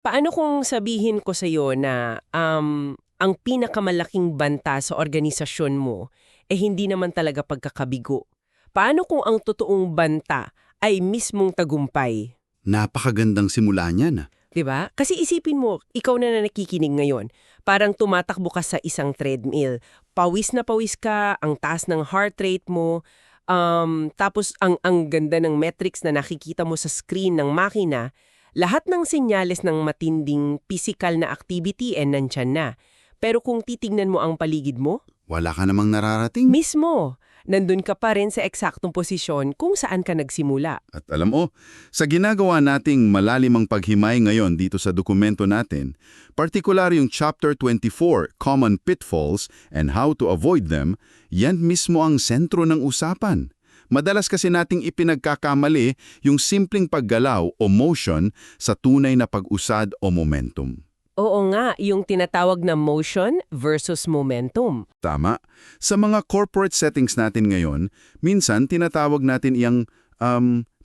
Paano kung sabihin ko sa'yo na ang pinakamalaking banta sa organisasyon mo hindi naman talaga pagkakabigo? Paano kung ang totoong banta ay mismong tagumpay? Napakagandang simula niyan. 'Di ba? Kasi isipin mo, ikaw na nakikinig ngayon, parang tumatakbo ka sa isang treadmill. Pawis na pawis ka, ang taas ng heart rate mo, tapos ang ganda ng metrics na nakikita mo sa screen ng makina. Lahat ng senyales ng matinding physical na activity nandyan na. Pero kung titignan mo ang paligid mo, Wala ka namang nararating. mismo, nandun ka pa rin sa eksaktong posisyon kung saan ka nagsimula. At alam mo, sa ginagawa nating malalimang paghimay ngayon dito sa dokumento natin, partikular yung Chapter 24, Common Pitfalls and How to Avoid Them, yan mismo ang sentro ng usapan. Madalas kasi nating ipinagkakamali yung simpleng paggalaw o motion sa tunay na pag-usad o momentum. Oo nga, yung tinatawag na motion versus momentum. Tama. Sa mga corporate settings natin ngayon, minsan tinatawag natin iyang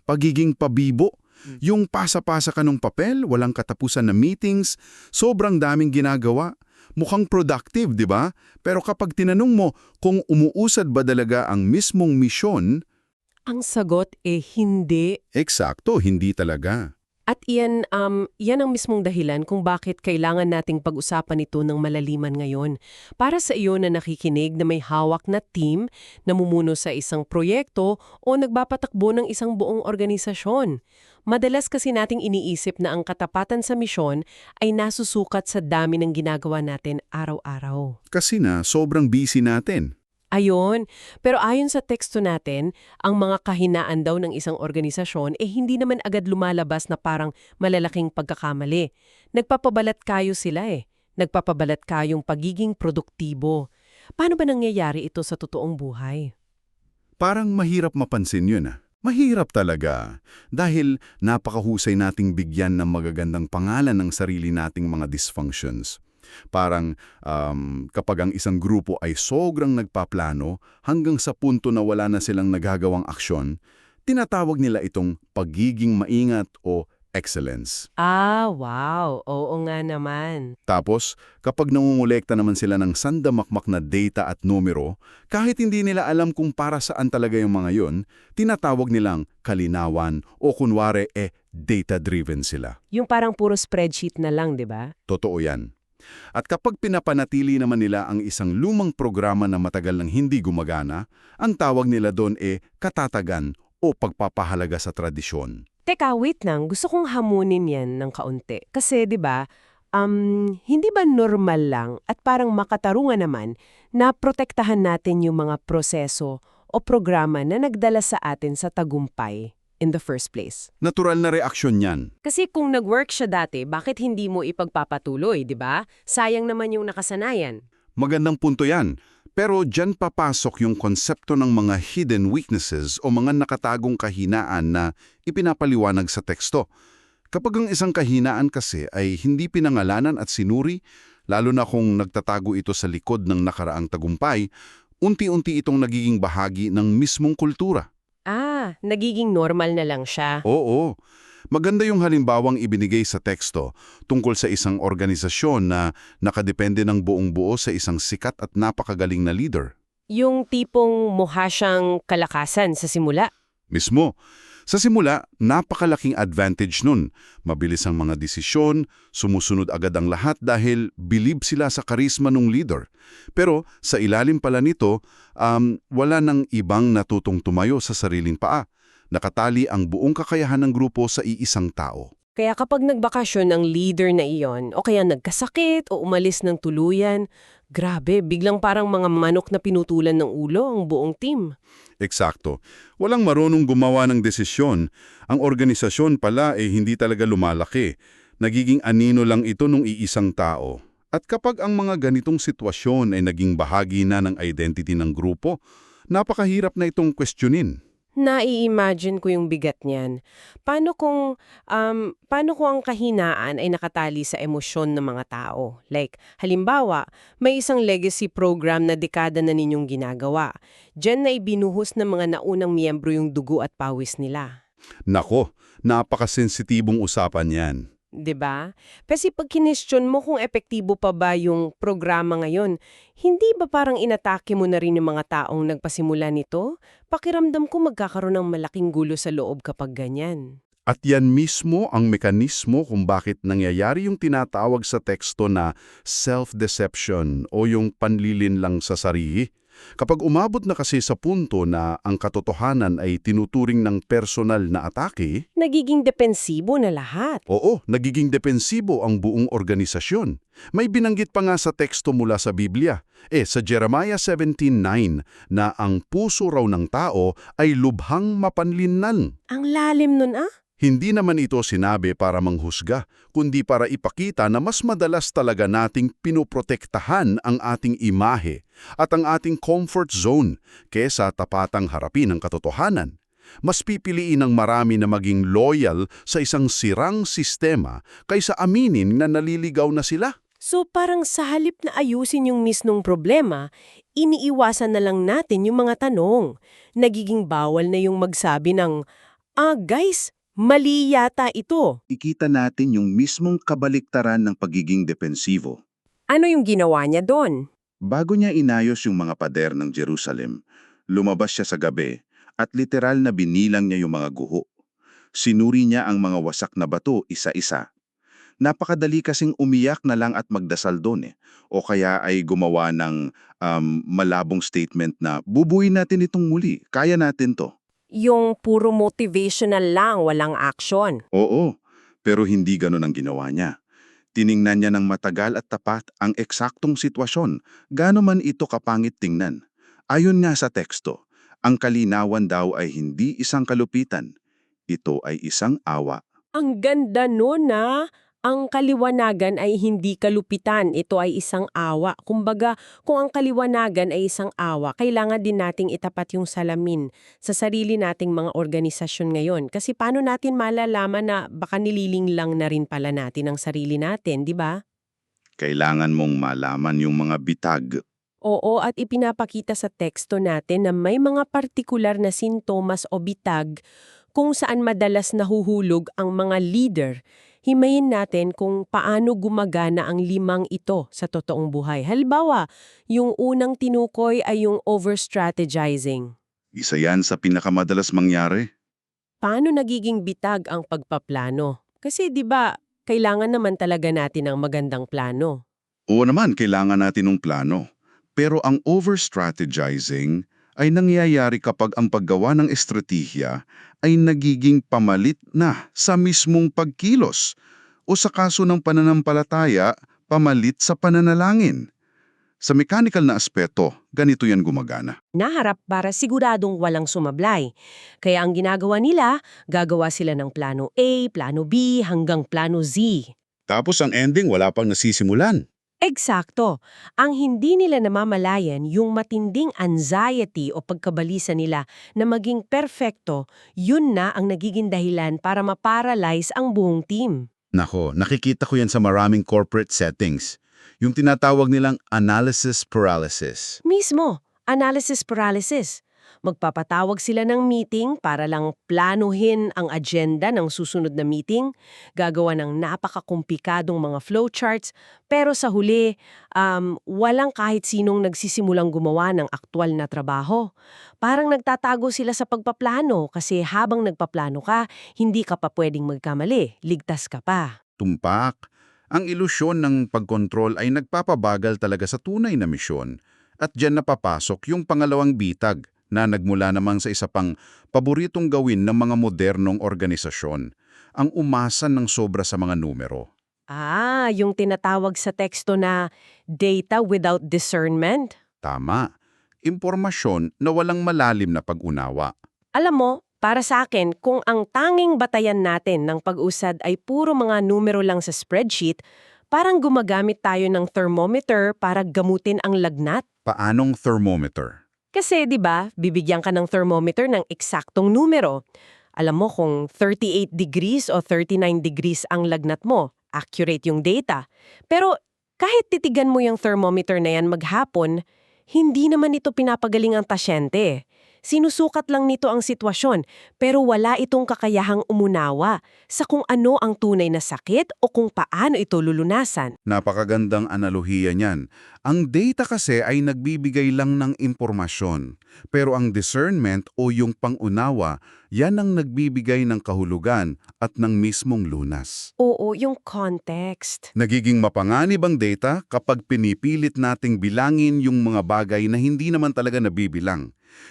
pagiging pabibo. Yung pasa-pasa ka ng papel, walang katapusan na meetings, sobrang daming ginagawa. Mukhang productive, di ba? Pero kapag tinanong mo kung umuusad ba talaga ang mismong misyon, Ang sagot hindi. eksakto, hindi talaga. At yan ang mismong dahilan kung bakit kailangan nating pag-usapan ito ng malaliman ngayon. Para sa iyo na nakikinig na may hawak na team, namumuno sa isang proyekto o nagpapatakbo ng isang buong organisasyon. Madalas kasi nating iniisip na ang katapatan sa misyon ay nasusukat sa dami ng ginagawa natin araw-araw. Kasi na sobrang busy natin. Ayon, pero ayon sa teksto natin, ang mga kahinaan daw ng isang organisasyon hindi naman agad lumalabas na parang malalaking pagkakamali. Nagpapabalat kayo sila Nagpapabalat kayong pagiging produktibo. Paano ba nangyayari ito sa totoong buhay? Parang mahirap mapansin yun. Mahirap talaga. Dahil napakahusay nating bigyan ng magagandang pangalan ng sarili nating mga dysfunctions. Parang kapag ang isang grupo ay sobrang nagpaplano hanggang sa punto na wala na silang nagagawang aksyon, tinatawag nila itong pagiging maingat o excellence. Wow. Oo nga naman. Tapos, kapag nangungulekta naman sila ng sandamakmak na data at numero, kahit hindi nila alam kung para saan talaga yung mga yun, tinatawag nilang kalinawan o kunwari data-driven sila. Yung parang puro spreadsheet na lang, di ba? Totoo yan. At kapag pinapanatili naman nila ang isang lumang programa na matagal nang hindi gumagana, ang tawag nila doon katatagan o pagpapahalaga sa tradisyon. Teka, wait lang. Gusto kong hamunin yan ng kaunti. Kasi, di ba, hindi ba normal lang at parang makatarungan naman na protektahan natin yung mga proseso o programa na nagdala sa atin sa tagumpay in the first place? Natural na reaksyon yan. Kasi kung nag-work siya dati, bakit hindi mo ipagpapatuloy, di ba? Sayang naman yung nakasanayan. Magandang punto yan. Pero dyan papasok yung konsepto ng mga hidden weaknesses o mga nakatagong kahinaan na ipinapaliwanag sa teksto. Kapag ang isang kahinaan kasi ay hindi pinangalanan at sinuri, lalo na kung nagtatago ito sa likod ng nakaraang tagumpay, unti-unti itong nagiging bahagi ng mismong kultura. Nagiging normal na lang siya. Oo. Maganda yung halimbawang ibinigay sa teksto tungkol sa isang organisasyon na nakadepende ng buong buo sa isang sikat at napakagaling na leader. Yung tipong mukha siyang kalakasan sa simula. Mismo. Sa simula, napakalaking advantage nun. Mabilis ang mga desisyon, sumusunod agad ang lahat dahil believe sila sa karisma ng leader. Pero sa ilalim pala nito, wala nang ibang natutong tumayo sa sariling paa. Nakatali ang buong kakayahan ng grupo sa iisang tao. Kaya kapag nagbakasyon ang leader na iyon, o kaya nagkasakit o umalis ng tuluyan, grabe, biglang parang mga manok na pinutulan ng ulo ang buong team. Eksakto. Walang marunong gumawa ng desisyon. Ang organisasyon pala hindi talaga lumalaki. Nagiging anino lang ito ng iisang tao. At kapag ang mga ganitong sitwasyon ay naging bahagi na ng identity ng grupo, napakahirap na itong questionin. Nai-imagine ko yung bigat niyan. Paano kung ang kahinaan ay nakatali sa emosyon ng mga tao? Like, halimbawa, may isang legacy program na dekada na ninyong ginagawa. Diyan na ibinuhos ng mga naunang miyembro yung dugo at pawis nila. Nako, napakasensitibong usapan yan. 'Di ba? Kasi pag kinestyon mo kung epektibo pa ba yung programa ngayon, hindi ba parang inatake mo na rin yung mga taong nagpasimula nito? Pakiramdam ko magkakaroon ng malaking gulo sa loob kapag ganyan. At yan mismo ang mekanismo kung bakit nangyayari yung tinatawag sa teksto na self-deception o yung panlilin lang sa sarili. Kapag umabot na kasi sa punto na ang katotohanan ay tinuturing ng personal na atake, Nagiging depensibo na lahat. oo, nagiging depensibo ang buong organisasyon. May binanggit pa nga sa teksto mula sa Biblia, sa Jeremiah 17:9, na ang puso raw ng tao ay lubhang mapanlinlang. Ang lalim nun Hindi naman ito sinabi para manghusga, kundi para ipakita na mas madalas talaga nating pinoprotektahan ang ating imahe at ang ating comfort zone kesa tapatang harapin ang katotohanan. Mas pipiliin ng marami na maging loyal sa isang sirang sistema kaysa aminin na naliligaw na sila. So parang sa halip na ayusin yung mismong problema, iniiwasan na lang natin yung mga tanong. Nagiging bawal na yung magsabi ng, guys, mali yata ito. Ikita natin yung mismong kabaliktaran ng pagiging depensibo. Ano yung ginawa niya doon? Bago niya inayos yung mga pader ng Jerusalem, lumabas siya sa gabi at literal na binilang niya yung mga guho. Sinuri niya ang mga wasak na bato isa-isa. Napakadali kasing umiyak na lang at magdasal doon O kaya ay gumawa ng malabong statement na bubuin natin itong muli, kaya natin to. Yung puro motivational lang, walang action. Oo, pero hindi ganun ang ginawa niya. Tiningnan niya ng matagal at tapat ang eksaktong sitwasyon, gaano man ito kapangit tingnan. Ayon nga sa teksto, ang kalinawan daw ay hindi isang kalupitan. Ito ay isang awa. Ang ganda nun Ang kaliwanagan ay hindi kalupitan, ito ay isang awa. Kumbaga, kung ang kaliwanagan ay isang awa, kailangan din nating itapat yung salamin sa sarili nating mga organisasyon ngayon. Kasi paano natin malalaman na baka nililing lang na rin pala natin ang sarili natin, di ba? Kailangan mong malaman yung mga bitag. Oo, at ipinapakita sa teksto natin na may mga partikular na sintomas o bitag kung saan madalas nahuhulog ang mga leader. Himayin natin kung paano gumagana ang 5 ito sa totoong buhay. Halimbawa, yung unang tinukoy ay yung over-strategizing. Isa yan sa pinakamadalas mangyari. Paano nagiging bitag ang pagpaplano? Kasi 'di ba, kailangan naman talaga natin ng magandang plano. Oo naman, kailangan natin ng plano. Pero ang over-strategizing ay nangyayari kapag ang paggawa ng estratehiya ay nagiging pamalit na sa mismong pagkilos o sa kaso ng pananampalataya, pamalit sa pananalangin. Sa mechanical na aspeto, ganito yan gumagana. Naharap para siguradong walang sumablay. Kaya ang ginagawa nila, gagawa sila ng plano A, plano B, hanggang plano Z. Tapos ang ending, wala pang nasisimulan. Eksakto. Ang hindi nila namamalayan yung matinding anxiety o pagkabalisa nila na maging perfecto, yun na ang nagiging dahilan para maparalyze ang buong team. Nako, nakikita ko yan sa maraming corporate settings. Yung tinatawag nilang analysis paralysis. Mismo, analysis paralysis. Magpapatawag sila ng meeting para lang planuhin ang agenda ng susunod na meeting, gagawa ng napakakumplikadong mga flowcharts, pero sa huli, walang kahit sinong nagsisimulang gumawa ng aktwal na trabaho. Parang nagtatago sila sa pagpaplano kasi habang nagpaplano ka, hindi ka pa pwedeng magkamali, ligtas ka pa. Tumpak. Ang ilusyon ng pagkontrol ay nagpapabagal talaga sa tunay na misyon. At dyan napapasok yung pangalawang bitag na nagmula naman sa isa pang paboritong gawin ng mga modernong organisasyon, ang umasa ng sobra sa mga numero. Yung tinatawag sa teksto na data without discernment? Tama. Impormasyon na walang malalim na pag-unawa. Alam mo, para sa akin, kung ang tanging batayan natin ng pag-usad ay puro mga numero lang sa spreadsheet, parang gumagamit tayo ng thermometer para gamutin ang lagnat. Paanong thermometer? Kasi 'di ba, bibigyan ka ng thermometer ng eksaktong numero. Alam mo kung 38 degrees o 39 degrees ang lagnat mo, accurate yung data. Pero kahit titigan mo yung thermometer na yan maghapon, hindi naman ito pinapagaling ang pasyente. Sinusukat lang nito ang sitwasyon, pero wala itong kakayahang umunawa sa kung ano ang tunay na sakit o kung paano ito lulunasan. Napakagandang analohiya niyan. Ang data kasi ay nagbibigay lang ng impormasyon. Pero ang discernment o yung pangunawa, yan ang nagbibigay ng kahulugan at ng mismong lunas. Oo, yung context. Nagiging mapanganib ang data kapag pinipilit nating bilangin yung mga bagay na hindi naman talaga nabibilang.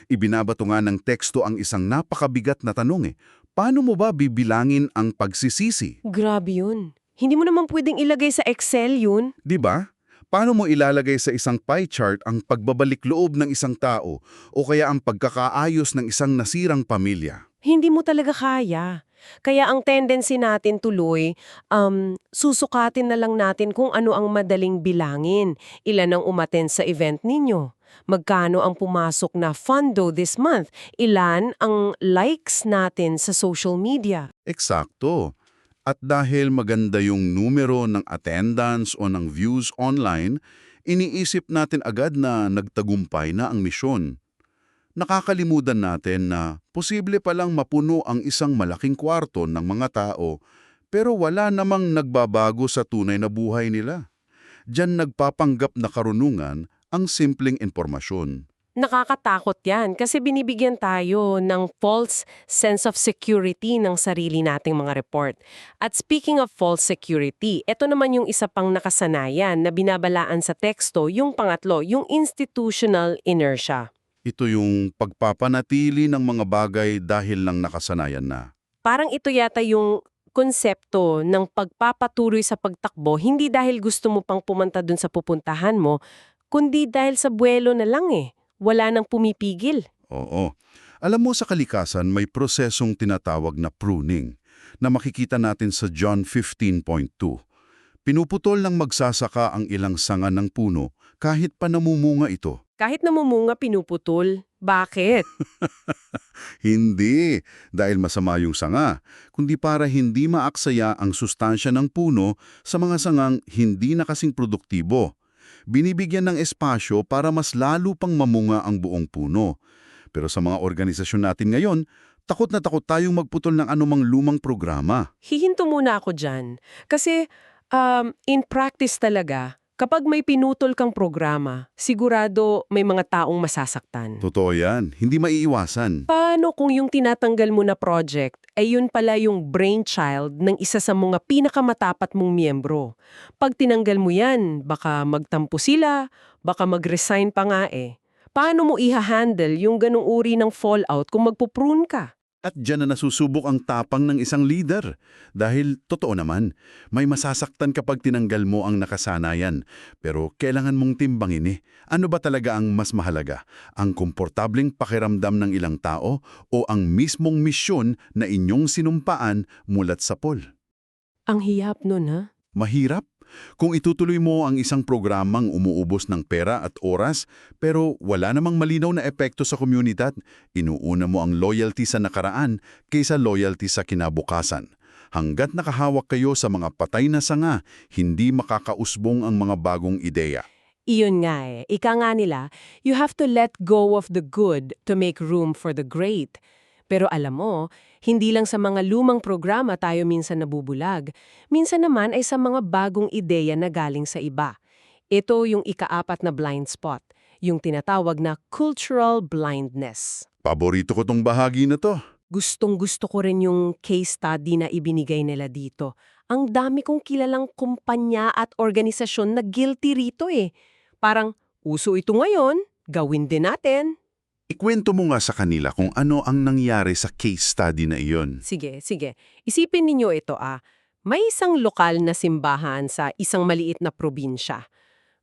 Ibinabato nga ng teksto ang isang napakabigat na tanong paano mo ba bibilangin ang pagsisisi? Grabe yun. Hindi mo naman pwedeng ilagay sa Excel yun. Di ba? Paano mo ilalagay sa isang pie chart ang pagbabalik loob ng isang tao o kaya ang pagkakaayos ng isang nasirang pamilya? Hindi mo talaga kaya. Kaya ang tendency natin tuloy, susukatin na lang natin kung ano ang madaling bilangin. Ilan ang umattend sa event ninyo? Magkano ang pumasok na fundo this month? Ilan ang likes natin sa social media? Eksakto. At dahil maganda yung numero ng attendance o ng views online, iniisip natin agad na nagtagumpay na ang misyon. Nakakalimutan natin na posible palang mapuno ang isang malaking kwarto ng mga tao pero wala namang nagbabago sa tunay na buhay nila. Diyan nagpapanggap na karunungan ang simpleng impormasyon. Nakakatakot yan kasi binibigyan tayo ng false sense of security ng sarili nating mga report. At speaking of false security, ito naman yung isa pang nakasanayan na binabalaan sa teksto, yung pangatlo, yung institutional inertia. Ito yung pagpapanatili ng mga bagay dahil lang nakasanayan na. Parang ito yata yung konsepto ng pagpapatuloy sa pagtakbo, hindi dahil gusto mo pang pumunta dun sa pupuntahan mo, kundi dahil sa buwelo na lang Wala nang pumipigil. Oo. Alam mo sa kalikasan may prosesong tinatawag na pruning na makikita natin sa John 15.2. Pinuputol ng magsasaka ang ilang sanga ng puno kahit pa namumunga ito. Kahit namumunga pinuputol. Bakit? Hindi dahil masama yung sanga, kundi para hindi maaksaya ang sustansya ng puno sa mga sangang hindi na kasing produktibo. Binibigyan ng espasyo para mas lalo pang mamunga ang buong puno. Pero sa mga organisasyon natin ngayon, takot na takot tayong magputol ng anumang lumang programa. Hihinto muna ako dyan. Kasi in practice talaga, kapag may pinutol kang programa, sigurado may mga taong masasaktan. Totoo yan, hindi maiiwasan. Paano kung yung tinatanggal mo na project ay yun pala yung brainchild ng isa sa mga pinakamatapat mong miyembro? Pag tinanggal mo yan, baka magtampo sila, baka mag-resign pa nga Paano mo iha-handle yung ganung uri ng fallout kung magpuprune ka? At dyan na nasusubok ang tapang ng isang leader. Dahil, totoo naman, may masasaktan kapag tinanggal mo ang nakasanayan. Pero kailangan mong timbangin ano ba talaga ang mas mahalaga? Ang komportableng pakiramdam ng ilang tao o ang mismong misyon na inyong sinumpaan mulat sa pool? Ang hiyap nun, ha? Mahirap? Kung itutuloy mo ang isang programang umuubos ng pera at oras pero wala namang malinaw na epekto sa komunidad, inuuna mo ang loyalty sa nakaraan kaysa loyalty sa kinabukasan. Hanggat nakahawak kayo sa mga patay na sanga, hindi makakausbong ang mga bagong ideya. Iyon nga Ika nga nila, you have to let go of the good to make room for the great. Pero alam mo, hindi lang sa mga lumang programa tayo minsan nabubulag. Minsan naman ay sa mga bagong ideya na galing sa iba. Ito yung ikaapat na blind spot, yung tinatawag na cultural blindness. Paborito ko tong bahagi na to. Gustong-gusto ko rin yung case study na ibinigay nila dito. Ang dami kong kilalang kumpanya at organisasyon na guilty rito Parang, uso ito ngayon, gawin din natin. Ikwento mo nga sa kanila kung ano ang nangyari sa case study na iyon. Sige. Isipin ninyo ito May isang lokal na simbahan sa isang maliit na probinsya.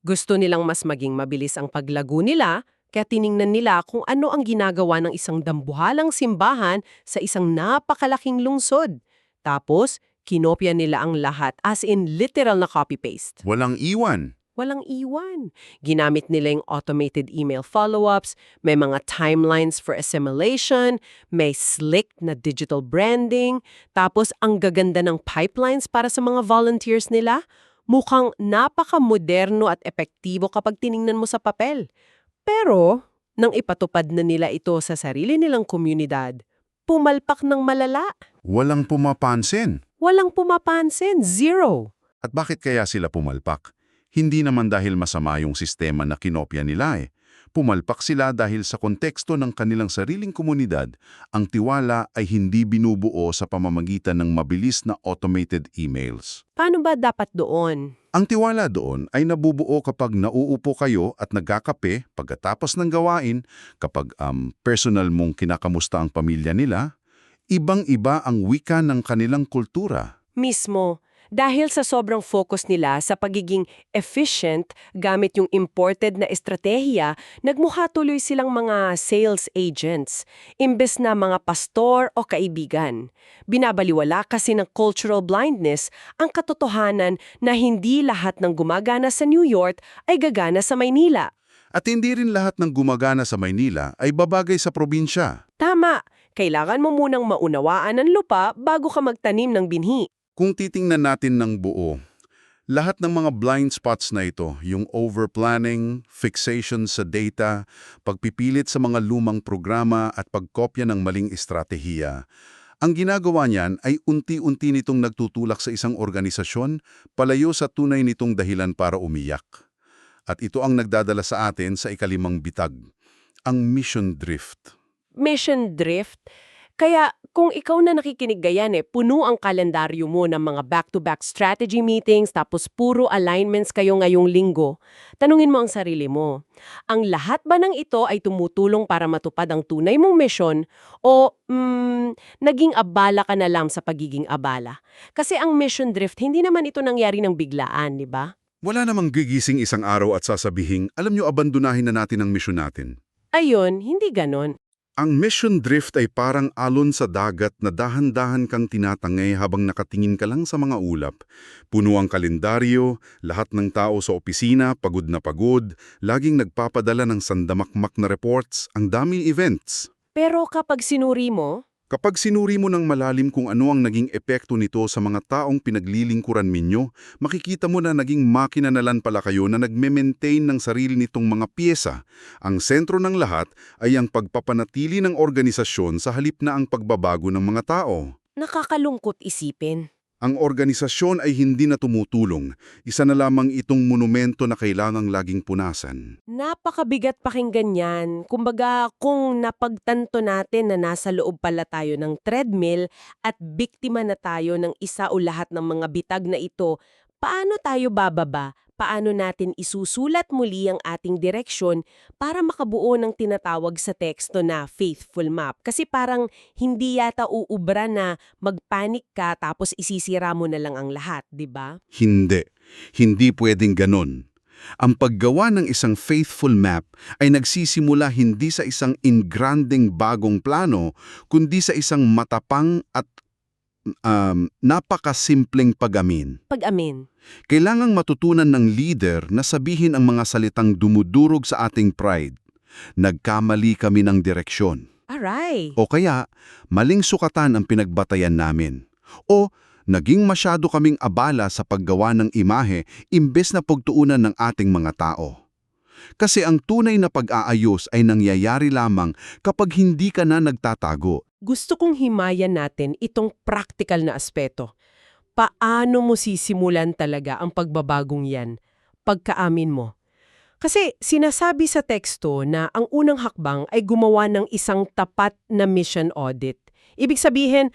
Gusto nilang mas maging mabilis ang paglago nila, kaya tiningnan nila kung ano ang ginagawa ng isang dambuhalang simbahan sa isang napakalaking lungsod. Tapos, kinopya nila ang lahat as in literal na copy-paste. Walang iwan. Walang iwan. Ginamit nila yung automated email follow-ups, may mga timelines for assimilation, may slick na digital branding, tapos ang gaganda ng pipelines para sa mga volunteers nila. Mukhang napaka-moderno at epektibo kapag tiningnan mo sa papel. Pero, Nang ipatupad na nila ito sa sarili nilang komunidad, pumalpak ng malala. Walang pumapansin. Walang pumapansin, zero. At bakit kaya sila pumalpak? Hindi naman dahil masama yung sistema na kinopya nila eh. Pumalpak sila dahil sa konteksto ng kanilang sariling komunidad, ang tiwala ay hindi binubuo sa pamamagitan ng mabilis na automated emails. Paano ba dapat doon? Ang tiwala doon ay nabubuo kapag nauupo kayo at nagkakape pagkatapos ng gawain, kapag personal mong kinakamusta ang pamilya nila, ibang-iba ang wika ng kanilang kultura. Mismo, dahil sa sobrang focus nila sa pagiging efficient gamit yung imported na estratehiya, nagmukha tuloy silang mga sales agents, imbes na mga pastor o kaibigan. Binabaliwala kasi ng cultural blindness ang katotohanan na hindi lahat ng gumagana sa New York ay gagana sa Maynila. At hindi rin lahat ng gumagana sa Maynila ay babagay sa probinsya. Tama, kailangan mo munang maunawaan ang lupa bago ka magtanim ng binhi. Kung titingnan natin ng buo, lahat ng mga blind spots na ito, yung overplanning, fixation sa data, pagpipilit sa mga lumang programa at pagkopya ng maling estratehiya, ang ginagawa niyan ay unti-unti nitong nagtutulak sa isang organisasyon palayo sa tunay nitong dahilan para umiyak. At ito ang nagdadala sa atin sa ikalimang bitag, ang mission drift. Mission drift? Kaya kung ikaw na nakikinig gayan puno ang kalendaryo mo ng mga back-to-back strategy meetings tapos puro alignments kayo ngayong linggo, tanungin mo ang sarili mo. Ang lahat ba ng ito ay tumutulong para matupad ang tunay mong misyon o naging abala ka na lang sa pagiging abala? Kasi ang mission drift, hindi naman ito nangyari ng biglaan, di ba? Wala namang gigising isang araw at sasabihing, alam nyo, abandonahin na natin ang misyon natin. Ayun, hindi ganon. Ang mission drift ay parang alon sa dagat na dahan-dahan kang tinatangay habang nakatingin ka lang sa mga ulap. Puno ang kalendaryo, lahat ng tao sa opisina, pagod na pagod, laging nagpapadala ng sandamakmak na reports, ang daming events. Pero kapag sinuri mo, Kapag sinuri mo ng malalim kung ano ang naging epekto nito sa mga taong pinaglilingkuran ninyo, makikita mo na naging makina na lang pala kayo na nagme-maintain ng sarili nitong mga piyesa. Ang sentro ng lahat ay ang pagpapanatili ng organisasyon sa halip na ang pagbabago ng mga tao. nakakalungkot isipin. Ang organisasyon ay hindi na tumutulong. Isa na lamang itong monumento na kailangang laging punasan. Napakabigat pakinggan yan. Kumbaga, kung napagtanto natin na nasa loob pala tayo ng treadmill at biktima na tayo ng isa o lahat ng mga bitag na ito, paano tayo bababa? Paano natin isusulat muli ang ating direksyon para makabuo ng tinatawag sa teksto na faithful map? Kasi parang hindi yata uubra na magpanik ka tapos isisira mo na lang ang lahat, di ba? Hindi. Hindi pwedeng ganon. Ang paggawa ng isang faithful map ay nagsisimula hindi sa isang ingranding bagong plano, kundi sa isang matapang at napakasimpleng pag-amin. Pag-amin. Kailangang matutunan ng leader na sabihin ang mga salitang dumudurog sa ating pride. Nagkamali kami ng direksyon. Aray. O kaya, maling sukatan ang pinagbatayan namin. O naging masyado kaming abala sa paggawa ng imahe imbes na pagtuunan ng ating mga tao. Kasi ang tunay na pag-aayos ay nangyayari lamang kapag hindi ka na nagtatago. Gusto kong himayan natin itong practical na aspeto. Paano mo sisimulan talaga ang pagbabagong yan? Pagkaamin mo. Kasi sinasabi sa teksto na ang unang hakbang ay gumawa ng isang tapat na mission audit. Ibig sabihin,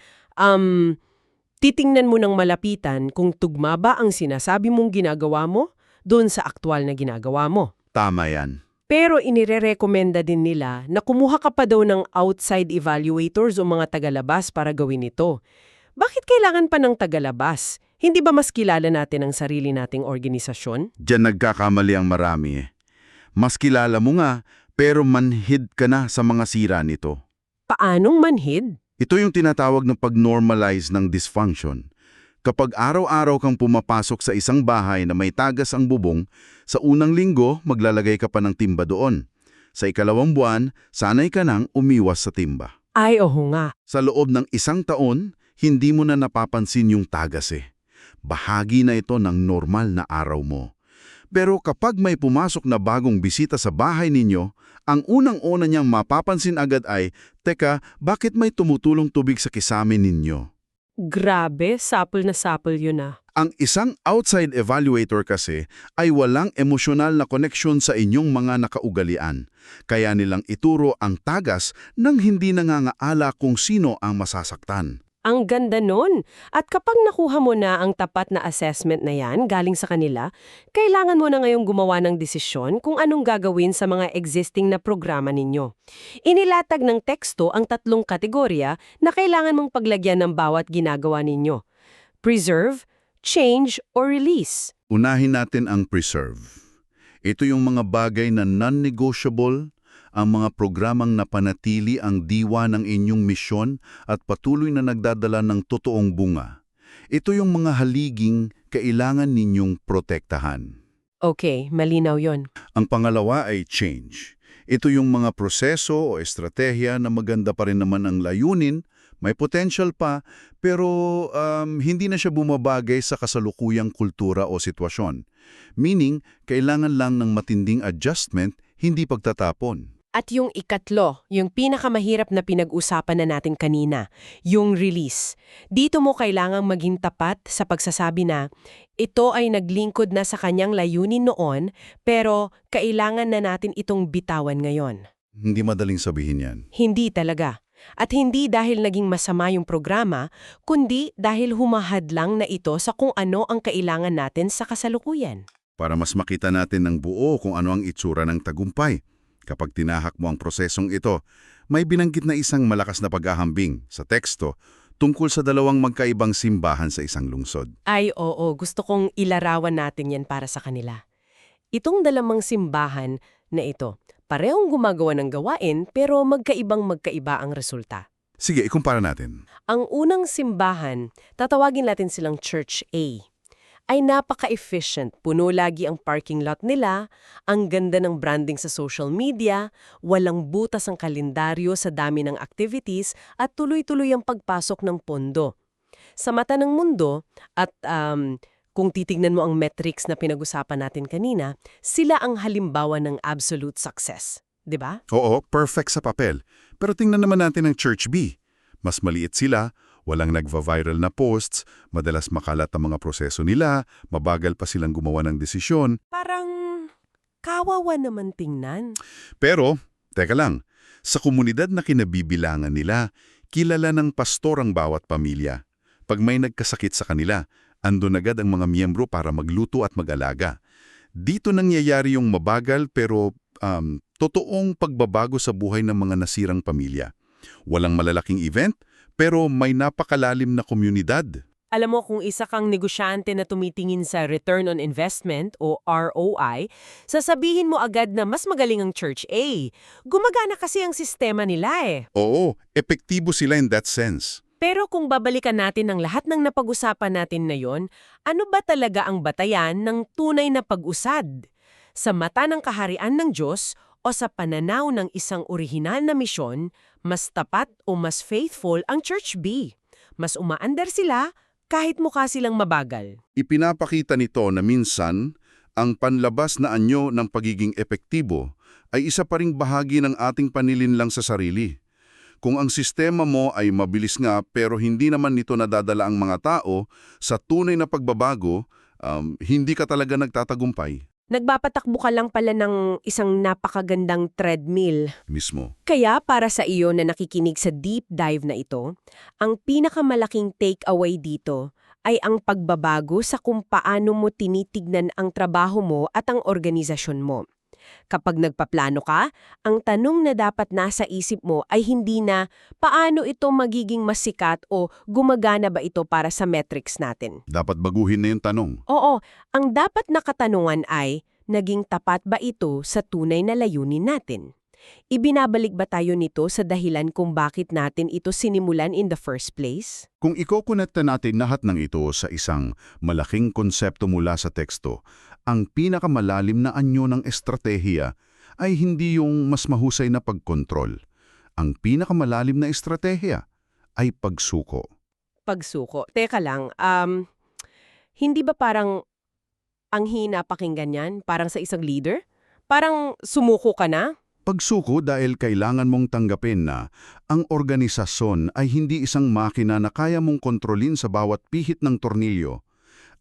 titingnan mo ng malapitan kung tugma ba ang sinasabi mong ginagawa mo doon sa aktwal na ginagawa mo. Tama yan. Pero inirerekomenda din nila na kumuha ka pa daw ng outside evaluators o mga tagalabas para gawin ito. Bakit kailangan pa ng tagalabas? Hindi ba mas kilala natin ang sarili nating organisasyon? Diyan nagkakamali ang marami eh. Mas kilala mo nga, pero manhid ka na sa mga sira nito. Paanong manhid? Ito yung tinatawag na pag-normalize ng dysfunction. Kapag araw-araw kang pumapasok sa isang bahay na may tagas ang bubong, sa unang linggo maglalagay ka pa ng timba doon. Sa ikalawang buwan, sanay ka nang umiwas sa timba. Ay, oho nga. Sa loob ng isang taon, hindi mo na napapansin yung tagas eh. Bahagi na ito ng normal na araw mo. Pero kapag may pumasok na bagong bisita sa bahay ninyo, ang unang-una niyang mapapansin agad ay, "Teka, bakit may tumutulong tubig sa kisame ninyo?" Grabe, sapul na sapul yun ah. Ang isang outside evaluator kasi ay walang emosyonal na koneksyon sa inyong mga nakaugalian. Kaya nilang ituro ang tagas nang hindi nangangaala kung sino ang masasaktan. Ang ganda nun. At kapag nakuha mo na ang tapat na assessment na yan galing sa kanila, kailangan mo na ngayong gumawa ng desisyon kung anong gagawin sa mga existing na programa ninyo. Inilatag ng teksto ang 3 kategorya na kailangan mong paglagyan ng bawat ginagawa ninyo. Preserve, change, or release. Unahin natin ang preserve. Ito yung mga bagay na non-negotiable, ang mga programang napanatili ang diwa ng inyong misyon at patuloy na nagdadala ng totoong bunga. Ito yung mga haliging kailangan ninyong protektahan. Okay, malinaw yon. Ang pangalawa ay change. Ito yung mga proseso o estratehiya na maganda pa rin naman ang layunin, may potential pa, pero hindi na siya bumabagay sa kasalukuyang kultura o sitwasyon. Meaning, kailangan lang ng matinding adjustment, hindi pagtatapon. At yung ikatlo, yung pinakamahirap na pinag-usapan na natin kanina, yung release. Dito mo kailangang maging tapat sa pagsasabi na ito ay naglingkod na sa kanyang layunin noon, pero kailangan na natin itong bitawan ngayon. Hindi madaling sabihin yan. Hindi talaga. At hindi dahil naging masama yung programa, kundi dahil humahadlang na ito sa kung ano ang kailangan natin sa kasalukuyan. Para mas makita natin ng buo kung ano ang itsura ng tagumpay. Kapag tinahak mo ang prosesong ito, may binanggit na isang malakas na paghahambing sa teksto tungkol sa 2 magkaibang simbahan sa isang lungsod. Ay oo, gusto kong ilarawan natin yan para sa kanila. Itong 2 simbahan na ito, parehong gumagawa ng gawain pero magkaiba ang resulta. Sige, ikumpara natin. Ang unang simbahan, tatawagin natin silang Church A, ay napaka-efficient. Puno lagi ang parking lot nila, ang ganda ng branding sa social media, walang butas ang kalendaryo sa dami ng activities, at tuloy-tuloy ang pagpasok ng pondo. Sa mata ng mundo, at kung titignan mo ang metrics na pinag-usapan natin kanina, sila ang halimbawa ng absolute success. 'Di ba? Oo, perfect sa papel. Pero tingnan naman natin ang Church B. Mas maliit sila, walang nagva-viral na posts, madalas makalat ang mga proseso nila, mabagal pa silang gumawa ng desisyon. Parang kawawa naman tingnan. Pero, teka lang, sa komunidad na kinabibilangan nila, kilala ng pastor ang bawat pamilya. Pag may nagkasakit sa kanila, andun agad ang mga miyembro para magluto at mag-alaga. Dito nangyayari yung mabagal pero totoong pagbabago sa buhay ng mga nasirang pamilya. Walang malalaking event, pero may napakalalim na komunidad. Alam mo, kung isa kang negosyante na tumitingin sa return on investment o ROI, sasabihin mo agad na mas magaling ang Church A. Gumagana kasi ang sistema nila eh. Oo, epektibo sila in that sense. Pero kung babalikan natin ang lahat ng napag-usapan natin na yon, ano ba talaga ang batayan ng tunay na pag-usad? Sa mata ng kaharian ng Diyos o sa pananaw ng isang orihinal na misyon, mas tapat o mas faithful ang Church B. Mas umaandar sila kahit mukha silang mabagal. Ipinapakita nito na minsan, ang panlabas na anyo ng pagiging epektibo ay isa pa ring bahagi ng ating panilinlang sa sarili. Kung ang sistema mo ay mabilis nga pero hindi naman nito nadadala ang mga tao sa tunay na pagbabago, hindi ka talaga nagtatagumpay. Nagpapatakbo ka lang pala ng isang napakagandang treadmill. Mismo. Kaya para sa iyo na nakikinig sa deep dive na ito, ang pinakamalaking takeaway dito ay ang pagbabago sa kung paano mo tinitignan ang trabaho mo at ang organisasyon mo. Kapag nagpaplano ka, ang tanong na dapat nasa isip mo ay hindi na paano ito magiging masikat o gumagana ba ito para sa metrics natin. Dapat baguhin na yung tanong. Oo, ang dapat na katanungan ay naging tapat ba ito sa tunay na layunin natin? Ibinabalik ba tayo nito sa dahilan kung bakit natin ito sinimulan in the first place? Kung ikokonekta natin lahat ng ito sa isang malaking konsepto mula sa teksto, ang pinakamalalim na anyo ng estratehiya ay hindi yung mas mahusay na pagkontrol. Ang pinakamalalim na estratehiya ay pagsuko. Pagsuko. Teka lang, hindi ba parang Ang hina pakinggan yan, parang sa isang leader? Parang sumuko ka na? Pagsuko dahil kailangan mong tanggapin na ang organisasyon ay hindi isang makina na kaya mong kontrolin sa bawat pihit ng tornilyo.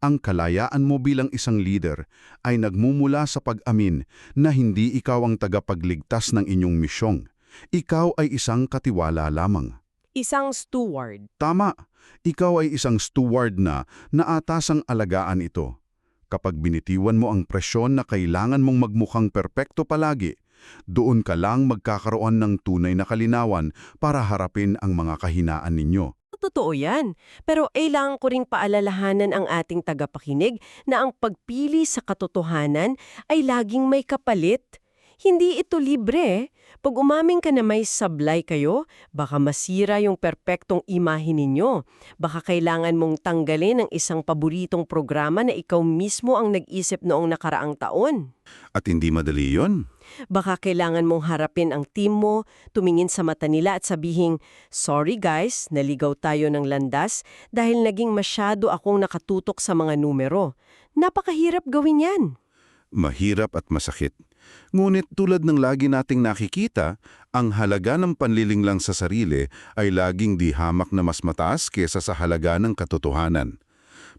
Ang kalayaan mo bilang isang leader ay nagmumula sa pag-amin na hindi ikaw ang tagapagligtas ng inyong misyong. Ikaw ay isang katiwala lamang. Isang steward. Tama, ikaw ay isang steward na naatasang alagaan ito. Kapag binitiwan mo ang presyon na kailangan mong magmukhang perpekto palagi, doon ka lang magkakaroon ng tunay na kalinawan para harapin ang mga kahinaan ninyo. Totoo yan. Pero kailangan ko ring paalalahanan ang ating tagapakinig na ang pagpili sa katotohanan ay laging may kapalit. Hindi ito libre. Pag umamin ka na may sablay kayo, baka masira yung perpektong imahe ninyo. Baka kailangan mong tanggalin ang isang paboritong programa na ikaw mismo ang nag-isip noong nakaraang taon. At hindi madali yon. Baka kailangan mong harapin ang team mo, tumingin sa mata nila at sabihing, "Sorry guys, naligaw tayo ng landas dahil naging masyado akong nakatutok sa mga numero." Napakahirap gawin yan. Mahirap at masakit. Ngunit tulad ng lagi nating nakikita, ang halaga ng panlilinglang sa sarili ay laging di hamak na mas mataas kesa sa halaga ng katotohanan.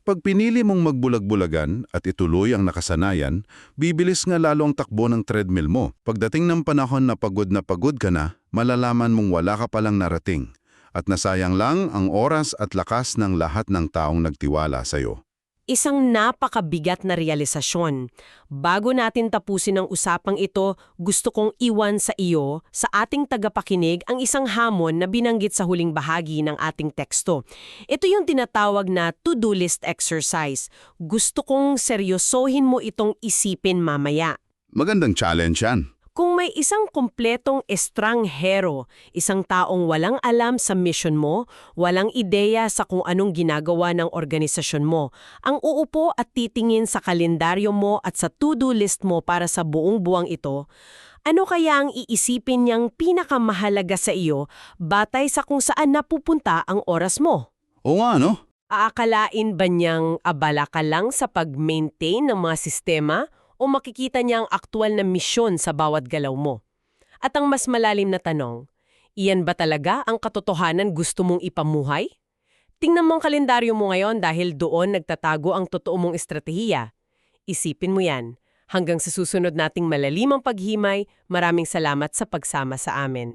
Pag pinili mong magbulag-bulagan at ituloy ang nakasanayan, bibilis nga lalo ang takbo ng treadmill mo. Pagdating ng panahon na pagod ka na, malalaman mong wala ka palang narating at nasayang lang ang oras at lakas ng lahat ng taong nagtiwala sa'yo. Isang napakabigat na realisasyon. Bago natin tapusin ang usapang ito, gusto kong iwan sa iyo, sa ating tagapakinig, ang isang hamon na binanggit sa huling bahagi ng ating teksto. Ito yung tinatawag na to-do list exercise. Gusto kong seryosohin mo itong isipin mamaya. Magandang challenge yan. Kung may isang kumpletong estranghero, isang taong walang alam sa mission mo, walang ideya sa kung anong ginagawa ng organisasyon mo, ang uupo at titingin sa kalendaryo mo at sa to-do list mo para sa buong buwang ito, ano kaya ang iisipin niyang pinakamahalaga sa iyo batay sa kung saan napupunta ang oras mo? Oo nga, no? Aakalain ba niyang abala ka lang sa pag-maintain ng mga sistema o makikita niya ang aktwal na misyon sa bawat galaw mo? At ang mas malalim na tanong, iyan ba talaga ang katotohanan gusto mong ipamuhay? Tingnan mo ang kalendaryo mo ngayon dahil doon nagtatago ang totoo mong estratehiya. Isipin mo yan. Hanggang sa susunod nating malalimang paghimay, maraming salamat sa pagsama sa amin.